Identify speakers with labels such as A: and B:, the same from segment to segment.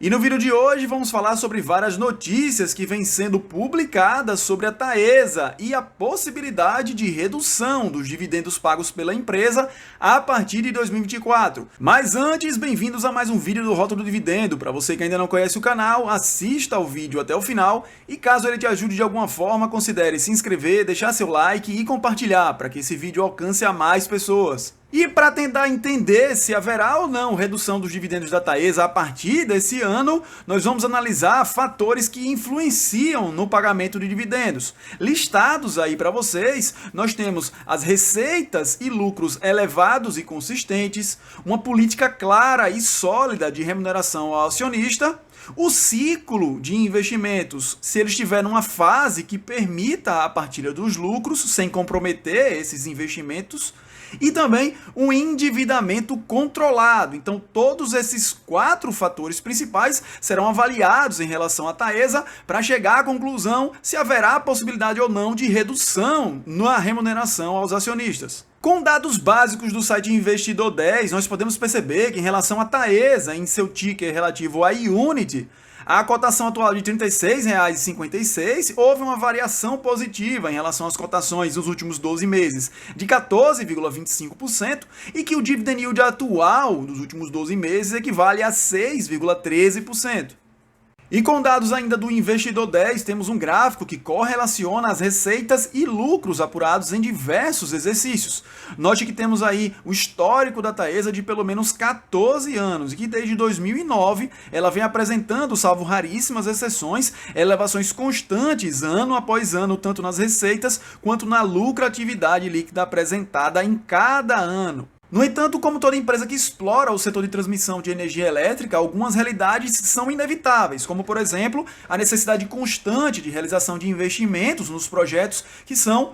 A: E no vídeo de hoje vamos falar sobre várias notícias que vêm sendo publicadas sobre a Taesa e a possibilidade de redução dos dividendos pagos pela empresa a partir de 2024. Mas antes, bem-vindos a mais um vídeo do Rota do Dividendo. Para você que ainda não conhece o canal, assista ao vídeo até o final e caso ele te ajude de alguma forma, considere se inscrever, deixar seu like e compartilhar para que esse vídeo alcance a mais pessoas. E para tentar entender se haverá ou não redução dos dividendos da Taesa a partir desse ano, nós vamos analisar fatores que influenciam no pagamento de dividendos. Listados aí para vocês, nós temos as receitas e lucros elevados e consistentes, uma política clara e sólida de remuneração ao acionista, o ciclo de investimentos, se ele estiver numa fase que permita a partilha dos lucros, sem comprometer esses investimentos, e também um endividamento controlado. Então, todos esses quatro fatores principais serão avaliados em relação à Taesa para chegar à conclusão se haverá possibilidade ou não de redução na remuneração aos acionistas. Com dados básicos do site Investidor 10, nós podemos perceber que em relação à Taesa, em seu ticker relativo à Unity, a cotação atual de R$ 36,56 houve uma variação positiva em relação às cotações nos últimos 12 meses de 14,25% e que o dividend yield atual dos últimos 12 meses equivale a 6,13%. E com dados ainda do Investidor 10, temos um gráfico que correlaciona as receitas e lucros apurados em diversos exercícios. Note que temos aí o histórico da Taesa de pelo menos 14 anos e que desde 2009 ela vem apresentando, salvo raríssimas exceções, elevações constantes ano após ano, tanto nas receitas quanto na lucratividade líquida apresentada em cada ano. No entanto, como toda empresa que explora o setor de transmissão de energia elétrica, algumas realidades são inevitáveis, como, por exemplo, a necessidade constante de realização de investimentos nos projetos que são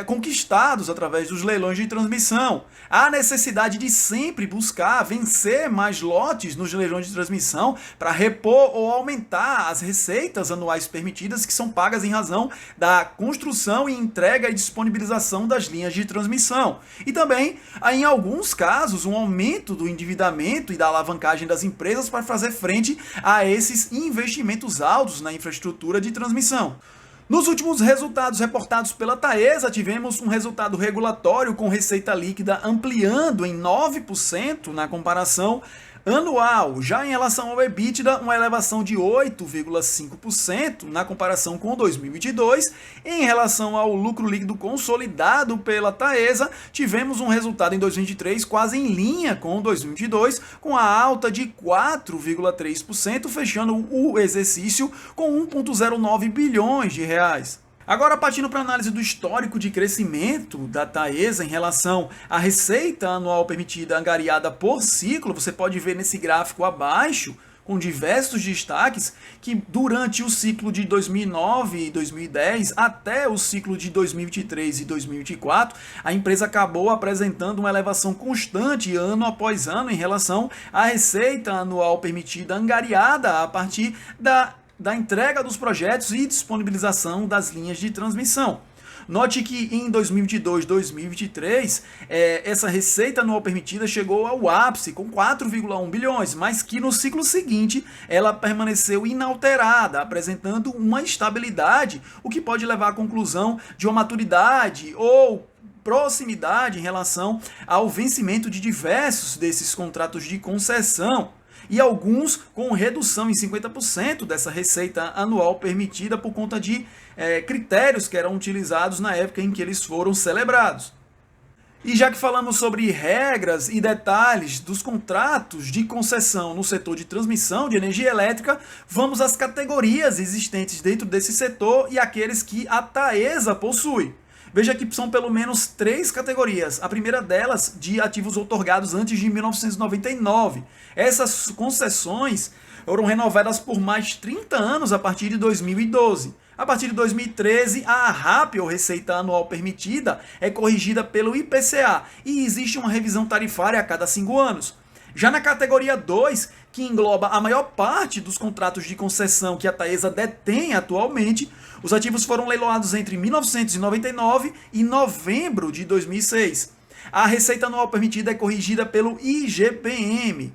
A: conquistados através dos leilões de transmissão. A necessidade de sempre buscar vencer mais lotes nos leilões de transmissão para repor ou aumentar as receitas anuais permitidas que são pagas em razão da construção e entrega e disponibilização das linhas de transmissão. E também, em alguns casos, um aumento do endividamento e da alavancagem das empresas para fazer frente a esses investimentos altos na infraestrutura de transmissão. Nos últimos resultados reportados pela Taesa, tivemos um resultado regulatório com receita líquida ampliando em 9% na comparação anual. Já em relação ao EBITDA, uma elevação de 8,5% na comparação com 2022. Em relação ao lucro líquido consolidado pela Taesa, tivemos um resultado em 2023 quase em linha com 2022, com a alta de 4,3%, fechando o exercício com 1,09 bilhões de reais. Agora, partindo para a análise do histórico de crescimento da Taesa em relação à receita anual permitida angariada por ciclo, você pode ver nesse gráfico abaixo, com diversos destaques, que durante o ciclo de 2009 e 2010 até o ciclo de 2023 e 2024, a empresa acabou apresentando uma elevação constante ano após ano em relação à receita anual permitida angariada a partir da entrega dos projetos e disponibilização das linhas de transmissão. Note que em 2022 e 2023, essa receita anual permitida chegou ao ápice com 4,1 bilhões, mas que no ciclo seguinte ela permaneceu inalterada, apresentando uma estabilidade, o que pode levar à conclusão de uma maturidade ou proximidade em relação ao vencimento de diversos desses contratos de concessão, e alguns com redução em 50% dessa receita anual permitida por conta de critérios que eram utilizados na época em que eles foram celebrados. E já que falamos sobre regras e detalhes dos contratos de concessão no setor de transmissão de energia elétrica, vamos às categorias existentes dentro desse setor e aqueles que a Taesa possui. Veja que são pelo menos 3 categorias. A primeira delas, de ativos outorgados antes de 1999. Essas concessões foram renovadas por mais 30 anos a partir de 2012. A partir de 2013, a RAP, ou Receita Anual Permitida, é corrigida pelo IPCA e existe uma revisão tarifária a cada 5 anos. Já na categoria 2, que engloba a maior parte dos contratos de concessão que a Taesa detém atualmente, os ativos foram leiloados entre 1999 e novembro de 2006. A receita anual permitida é corrigida pelo IGPM.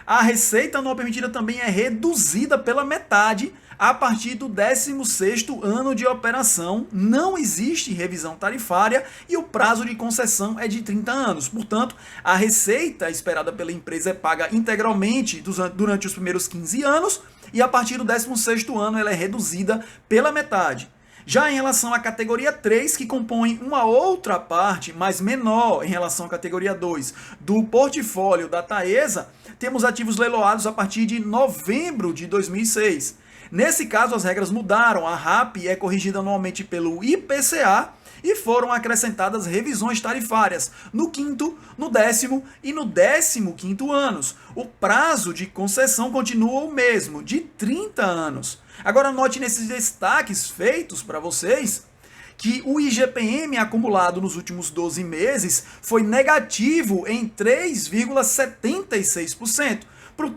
A: A receita anual permitida também é reduzida pela metade a partir do 16º ano de operação, não existe revisão tarifária e o prazo de concessão é de 30 anos. Portanto, a receita esperada pela empresa é paga integralmente durante os primeiros 15 anos e a partir do 16º ano ela é reduzida pela metade. Já em relação à categoria 3, que compõe uma outra parte, mas menor em relação à categoria 2, do portfólio da Taesa, temos ativos leiloados a partir de novembro de 2006. Nesse caso, as regras mudaram, a RAP é corrigida anualmente pelo IPCA e foram acrescentadas revisões tarifárias no 5º, no 10º e no 15º anos. O prazo de concessão continua o mesmo, de 30 anos. Agora note nesses destaques feitos para vocês que o IGPM acumulado nos últimos 12 meses foi negativo em 3,76%.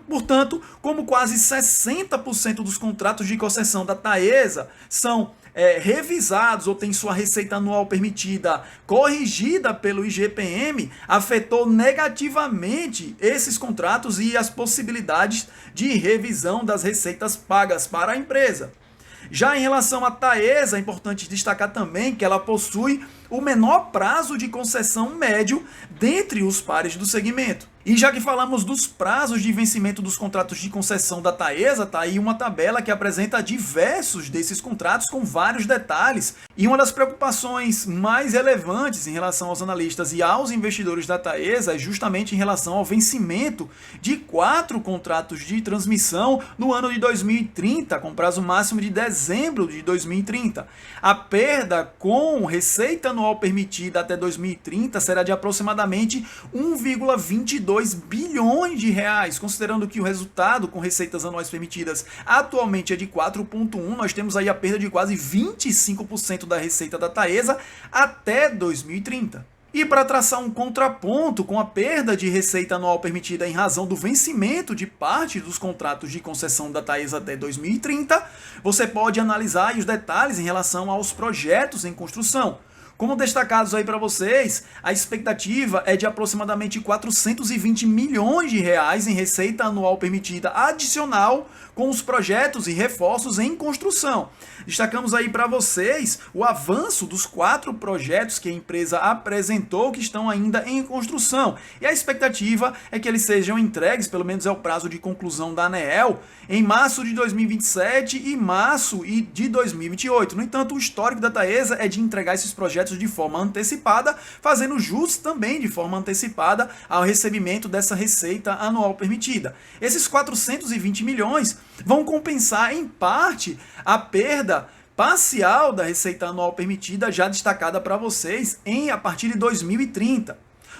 A: Portanto, como quase 60% dos contratos de concessão da Taesa são revisados ou têm sua receita anual permitida corrigida pelo IGPM, afetou negativamente esses contratos e as possibilidades de revisão das receitas pagas para a empresa. Já em relação à Taesa, é importante destacar também que ela possui o menor prazo de concessão médio dentre os pares do segmento. E já que falamos dos prazos de vencimento dos contratos de concessão da Taesa, tá aí uma tabela que apresenta diversos desses contratos com vários detalhes. E uma das preocupações mais relevantes em relação aos analistas e aos investidores da Taesa é justamente em relação ao vencimento de 4 contratos de transmissão no ano de 2030, com prazo máximo de dezembro de 2030. A perda com receita anual permitida até 2030 será de aproximadamente 1,22 bilhões de reais, considerando que o resultado com receitas anuais permitidas atualmente é de 4,1, nós temos aí a perda de quase 25% da receita da Taesa até 2030. E para traçar um contraponto com a perda de receita anual permitida em razão do vencimento de parte dos contratos de concessão da Taesa até 2030, você pode analisar os detalhes em relação aos projetos em construção. Como destacados aí para vocês, a expectativa é de aproximadamente 420 milhões de reais em receita anual permitida adicional com os projetos e reforços em construção. Destacamos aí para vocês o avanço dos 4 projetos que a empresa apresentou que estão ainda em construção. E a expectativa é que eles sejam entregues, pelo menos é o prazo de conclusão da ANEEL, em março de 2027 e março de 2028. No entanto, o histórico da Taesa é de entregar esses projetos de forma antecipada, fazendo jus também de forma antecipada ao recebimento dessa receita anual permitida. Esses 420 milhões vão compensar em parte a perda parcial da receita anual permitida já destacada para vocês a partir de 2030.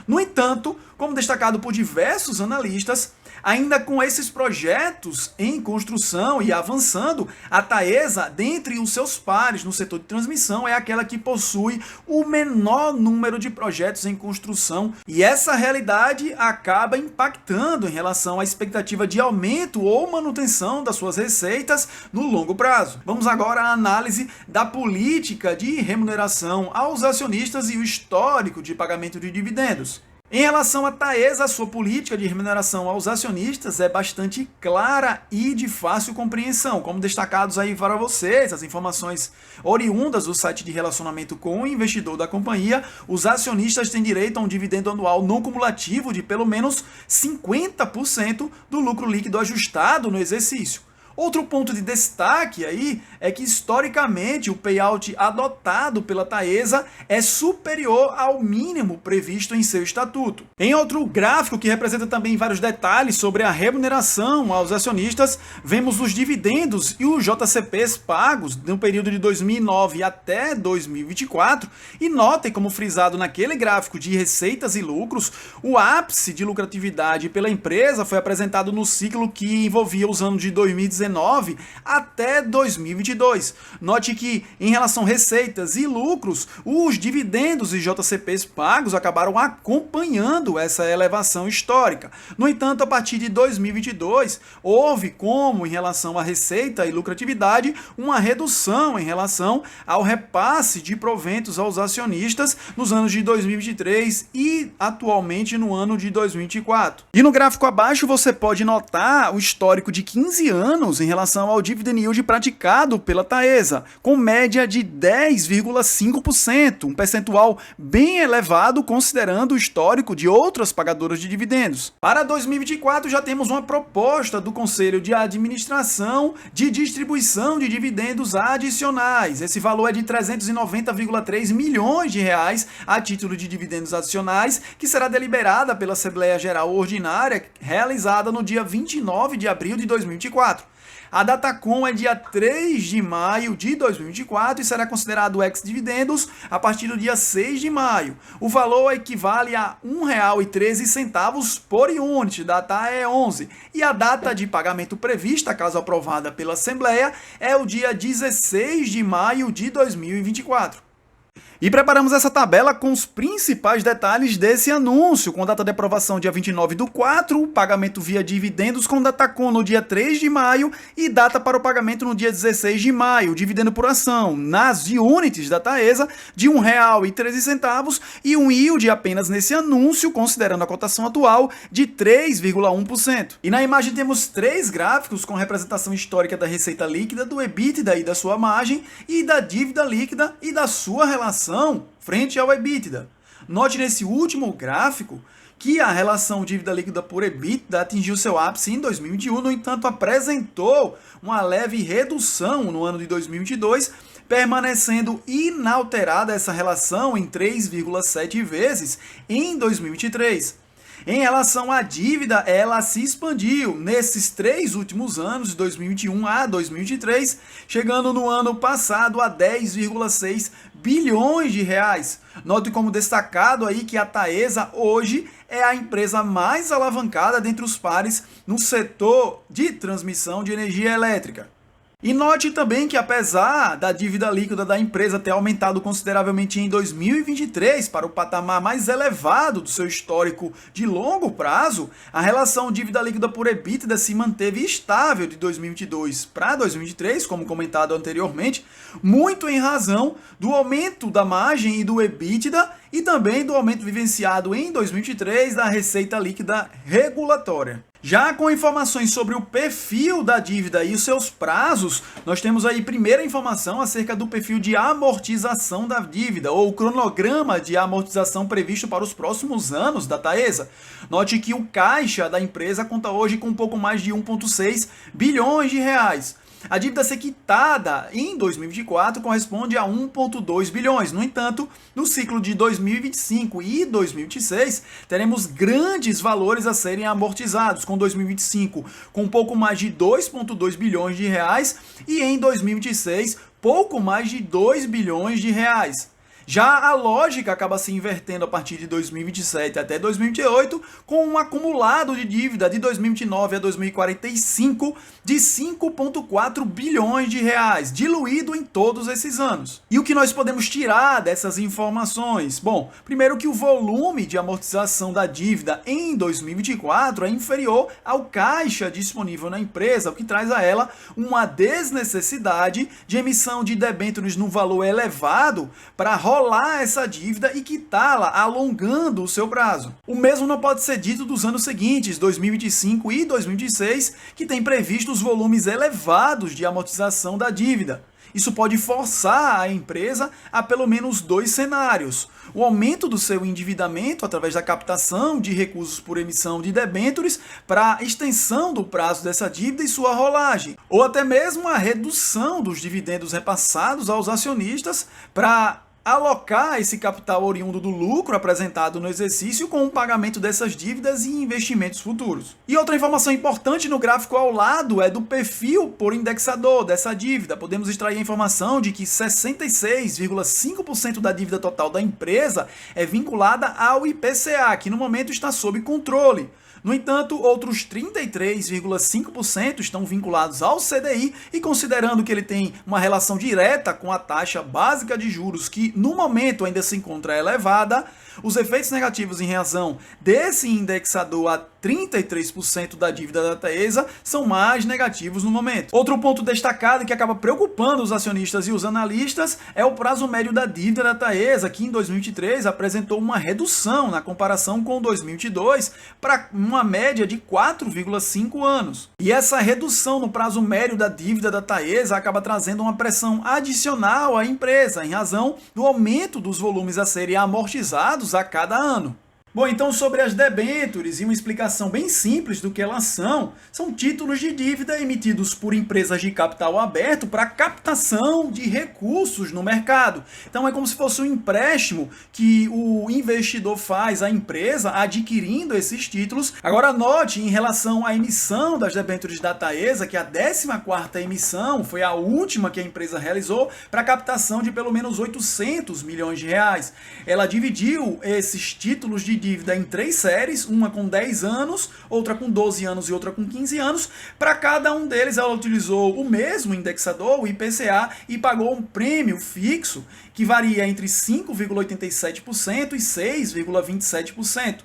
A: No entanto, como destacado por diversos analistas, ainda com esses projetos em construção e avançando, a Taesa, dentre os seus pares no setor de transmissão, é aquela que possui o menor número de projetos em construção. E essa realidade acaba impactando em relação à expectativa de aumento ou manutenção das suas receitas no longo prazo. Vamos agora à análise da política de remuneração aos acionistas e o histórico de pagamento de dividendos. Em relação à Taesa, a sua política de remuneração aos acionistas é bastante clara e de fácil compreensão. Como destacados aí para vocês, as informações oriundas do site de relacionamento com o investidor da companhia, os acionistas têm direito a um dividendo anual não cumulativo de pelo menos 50% do lucro líquido ajustado no exercício. Outro ponto de destaque aí é que historicamente o payout adotado pela Taesa é superior ao mínimo previsto em seu estatuto. Em outro gráfico que representa também vários detalhes sobre a remuneração aos acionistas, vemos os dividendos e os JCPs pagos no período de 2009 até 2024 e notem como frisado naquele gráfico de receitas e lucros, o ápice de lucratividade pela empresa foi apresentado no ciclo que envolvia os anos de 2019 2019 até 2022. Note que, em relação a receitas e lucros, os dividendos e JCPs pagos acabaram acompanhando essa elevação histórica. No entanto, a partir de 2022, houve, como em relação à receita e lucratividade, uma redução em relação ao repasse de proventos aos acionistas nos anos de 2023 e atualmente no ano de 2024. E no gráfico abaixo você pode notar o histórico de 15 anos em relação ao dividend yield praticado pela Taesa, com média de 10,5%, um percentual bem elevado considerando o histórico de outras pagadoras de dividendos. Para 2024 já temos uma proposta do Conselho de Administração de distribuição de dividendos adicionais. Esse valor é de 390,3 milhões de reais a título de dividendos adicionais, que será deliberada pela Assembleia Geral Ordinária, realizada no dia 29 de abril de 2024. A datacom é dia 3 de maio de 2024 e será considerado ex-dividendos a partir do dia 6 de maio. O valor equivale a R$ 1,13 por unit, data é 11. E a data de pagamento prevista, caso aprovada pela Assembleia, é o dia 16 de maio de 2024. E preparamos essa tabela com os principais detalhes desse anúncio, com data de aprovação dia 29/4, pagamento via dividendos com datacom no dia 3 de maio e data para o pagamento no dia 16 de maio, dividendo por ação nas units da Taesa de R$ 1,13 e um yield apenas nesse anúncio, considerando a cotação atual, de 3,1%. E na imagem temos 3 gráficos com representação histórica da receita líquida, do EBITDA e da sua margem, e da dívida líquida e da sua relação frente ao EBITDA. Note nesse último gráfico que a relação dívida líquida por EBITDA atingiu seu ápice em 2021, no entanto apresentou uma leve redução no ano de 2022, permanecendo inalterada essa relação em 3,7 vezes em 2023. Em relação à dívida, ela se expandiu nesses 3 últimos anos, de 2021 a 2023, chegando no ano passado a 10,6 bilhões de reais. Note como destacado aí que a Taesa hoje é a empresa mais alavancada dentre os pares no setor de transmissão de energia elétrica. E note também que, apesar da dívida líquida da empresa ter aumentado consideravelmente em 2023 para o patamar mais elevado do seu histórico de longo prazo, a relação dívida líquida por EBITDA se manteve estável de 2022 para 2023, como comentado anteriormente, muito em razão do aumento da margem e do EBITDA e também do aumento vivenciado em 2023 da receita líquida regulatória. Já com informações sobre o perfil da dívida e os seus prazos, nós temos aí primeira informação acerca do perfil de amortização da dívida, ou o cronograma de amortização previsto para os próximos anos da Taesa. Note que o caixa da empresa conta hoje com um pouco mais de 1,6 bilhões de reais. A dívida a ser quitada em 2024 corresponde a 1,2 bilhões. No entanto, no ciclo de 2025 e 2026, teremos grandes valores a serem amortizados, com 2025 com um pouco mais de 2,2 bilhões de reais e em 2026 pouco mais de 2 bilhões de reais. Já a lógica acaba se invertendo a partir de 2027 até 2028, com um acumulado de dívida de 2029 a 2045 de 5,4 bilhões de reais, diluído em todos esses anos. E o que nós podemos tirar dessas informações? Bom, primeiro que o volume de amortização da dívida em 2024 é inferior ao caixa disponível na empresa, o que traz a ela uma desnecessidade de emissão de debêntures num valor elevado para rolar essa dívida e quitá-la, alongando o seu prazo. O mesmo não pode ser dito dos anos seguintes, 2025 e 2026, que tem previsto os volumes elevados de amortização da dívida. Isso pode forçar a empresa a pelo menos 2 cenários: o aumento do seu endividamento através da captação de recursos por emissão de debêntures para a extensão do prazo dessa dívida e sua rolagem, ou até mesmo a redução dos dividendos repassados aos acionistas para alocar esse capital oriundo do lucro apresentado no exercício com o pagamento dessas dívidas e investimentos futuros. E outra informação importante no gráfico ao lado é do perfil por indexador dessa dívida. Podemos extrair a informação de que 66,5% da dívida total da empresa é vinculada ao IPCA, que no momento está sob controle. No entanto, outros 33,5% estão vinculados ao CDI e considerando que ele tem uma relação direta com a taxa básica de juros, que no momento ainda se encontra elevada, os efeitos negativos em razão desse indexador a 33% da dívida da Taesa são mais negativos no momento. Outro ponto destacado que acaba preocupando os acionistas e os analistas é o prazo médio da dívida da Taesa, que em 2023 apresentou uma redução na comparação com 2022 para uma média de 4,5 anos. E essa redução no prazo médio da dívida da Taesa acaba trazendo uma pressão adicional à empresa em razão do aumento dos volumes a serem amortizados a cada ano. Bom, então sobre as debêntures e uma explicação bem simples do que elas são títulos de dívida emitidos por empresas de capital aberto para captação de recursos no mercado. Então é como se fosse um empréstimo que o investidor faz à empresa adquirindo esses títulos. Agora note, em relação à emissão das debêntures da Taesa, que a 14ª emissão foi a última que a empresa realizou para captação de pelo menos 800 milhões de reais. Ela dividiu esses títulos de dívida em 3 séries, uma com 10 anos, outra com 12 anos e outra com 15 anos. Para cada um deles ela utilizou o mesmo indexador, o IPCA, e pagou um prêmio fixo que varia entre 5,87% e 6,27%.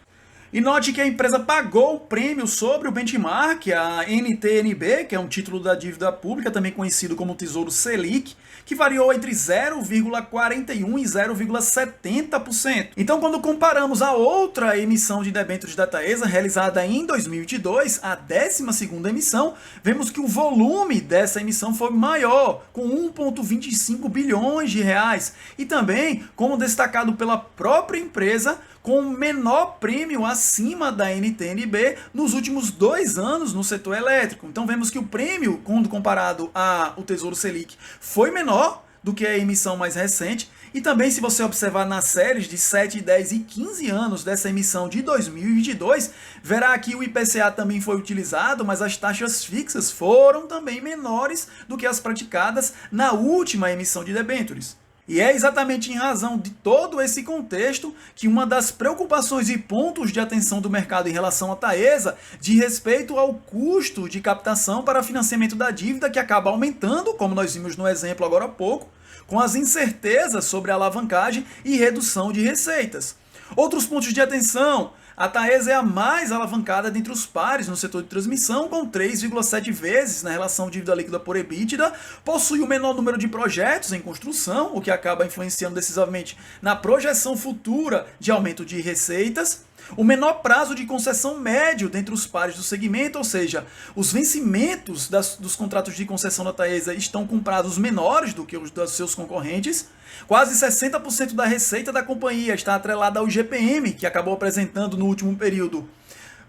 A: E note que a empresa pagou o prêmio sobre o benchmark, a NTNB, que é um título da dívida pública, também conhecido como Tesouro Selic, que variou entre 0,41% e 0,70%. Então, quando comparamos a outra emissão de debêntures da Taesa, realizada em 2022, a 12ª emissão, vemos que o volume dessa emissão foi maior, com 1,25 bilhões de reais. E também, como destacado pela própria empresa, com menor prêmio acima da NTNB nos últimos 2 anos no setor elétrico. Então vemos que o prêmio, quando comparado ao Tesouro Selic, foi menor do que a emissão mais recente. E também, se você observar nas séries de 7, 10 e 15 anos dessa emissão de 2022, verá que o IPCA também foi utilizado, mas as taxas fixas foram também menores do que as praticadas na última emissão de debêntures. E é exatamente em razão de todo esse contexto que uma das preocupações e pontos de atenção do mercado em relação à Taesa diz respeito ao custo de captação para financiamento da dívida, que acaba aumentando, como nós vimos no exemplo agora há pouco, com as incertezas sobre a alavancagem e redução de receitas. Outros pontos de atenção: a Taesa é a mais alavancada dentre os pares no setor de transmissão, com 3,7 vezes na relação dívida líquida por EBITDA, possui o menor número de projetos em construção, o que acaba influenciando decisivamente na projeção futura de aumento de receitas, o menor prazo de concessão médio dentre os pares do segmento, ou seja, os vencimentos dos contratos de concessão da Taesa estão com prazos menores do que os dos seus concorrentes. Quase 60% da receita da companhia está atrelada ao IGPM, que acabou apresentando no último período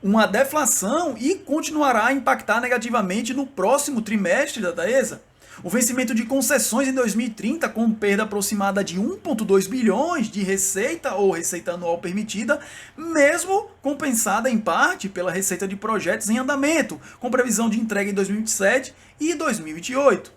A: uma deflação e continuará a impactar negativamente no próximo trimestre da Taesa. O vencimento de concessões em 2030, com perda aproximada de 1,2 bilhões de receita ou receita anual permitida, mesmo compensada em parte pela receita de projetos em andamento, com previsão de entrega em 2027 e 2028.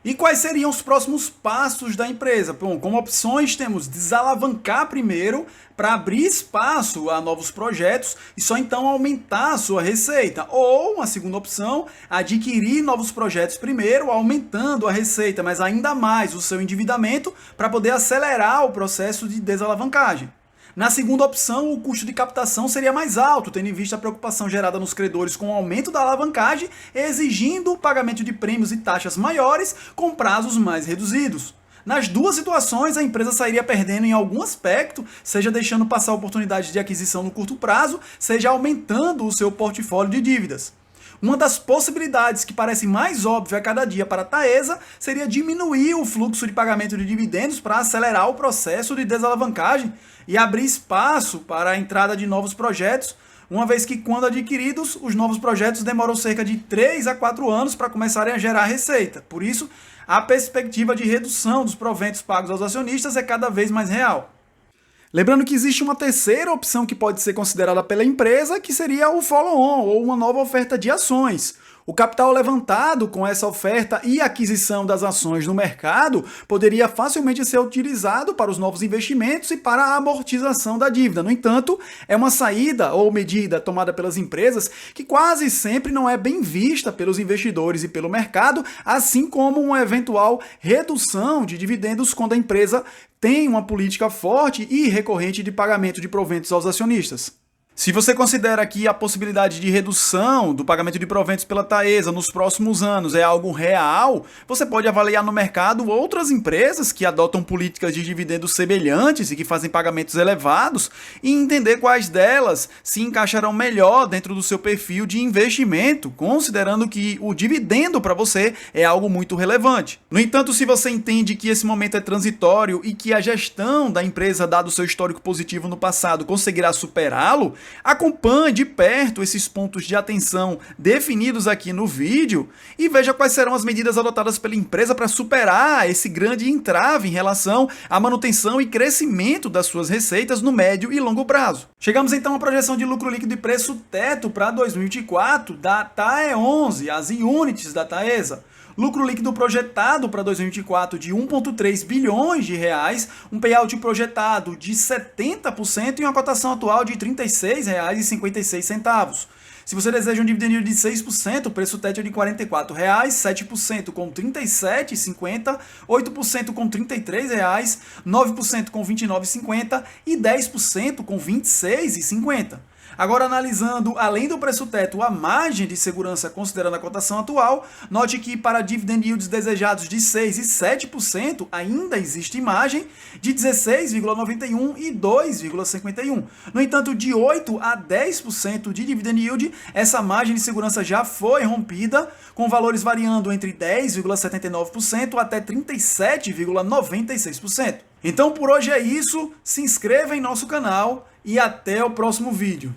A: E quais seriam os próximos passos da empresa? Bom, como opções temos desalavancar primeiro para abrir espaço a novos projetos e só então aumentar a sua receita. Ou, a segunda opção, adquirir novos projetos primeiro, aumentando a receita, mas ainda mais o seu endividamento para poder acelerar o processo de desalavancagem. Na segunda opção, o custo de captação seria mais alto, tendo em vista a preocupação gerada nos credores com o aumento da alavancagem, exigindo o pagamento de prêmios e taxas maiores com prazos mais reduzidos. Nas duas situações, a empresa sairia perdendo em algum aspecto, seja deixando passar oportunidades de aquisição no curto prazo, seja aumentando o seu portfólio de dívidas. Uma das possibilidades que parece mais óbvia a cada dia para a Taesa seria diminuir o fluxo de pagamento de dividendos para acelerar o processo de desalavancagem e abrir espaço para a entrada de novos projetos, uma vez que, quando adquiridos, os novos projetos demoram cerca de 3 a 4 anos para começarem a gerar receita. Por isso, a perspectiva de redução dos proventos pagos aos acionistas é cada vez mais real. Lembrando que existe uma terceira opção que pode ser considerada pela empresa, que seria o follow-on, ou uma nova oferta de ações. O capital levantado com essa oferta e aquisição das ações no mercado poderia facilmente ser utilizado para os novos investimentos e para a amortização da dívida. No entanto, é uma saída ou medida tomada pelas empresas que quase sempre não é bem vista pelos investidores e pelo mercado, assim como uma eventual redução de dividendos quando a empresa tem uma política forte e recorrente de pagamento de proventos aos acionistas. Se você considera que a possibilidade de redução do pagamento de proventos pela Taesa nos próximos anos é algo real, você pode avaliar no mercado outras empresas que adotam políticas de dividendos semelhantes e que fazem pagamentos elevados e entender quais delas se encaixarão melhor dentro do seu perfil de investimento, considerando que o dividendo para você é algo muito relevante. No entanto, se você entende que esse momento é transitório e que a gestão da empresa, dado o seu histórico positivo no passado, conseguirá superá-lo, acompanhe de perto esses pontos de atenção definidos aqui no vídeo e veja quais serão as medidas adotadas pela empresa para superar esse grande entrave em relação à manutenção e crescimento das suas receitas no médio e longo prazo. Chegamos então à projeção de lucro líquido e preço teto para 2024 da TAE11, as units da Taesa. Lucro líquido projetado para 2024 de 1,3 bilhões de reais, um payout projetado de 70% e uma cotação atual de R$ 36,56. Se você deseja um dividendo de 6%, o preço teto é de R$ 44, 7% com R$ 37,50, 8% com R$ 33, 9% com R$ 29,50 e 10% com R$ 26,50. Agora, analisando, além do preço teto, a margem de segurança considerando a cotação atual, note que para dividend yields desejados de 6% e 7% ainda existe margem de 16,91% e 2,51%. No entanto, de 8% a 10% de dividend yield, essa margem de segurança já foi rompida, com valores variando entre 10,79% até 37,96%. Então, por hoje é isso, se inscreva em nosso canal e até o próximo vídeo.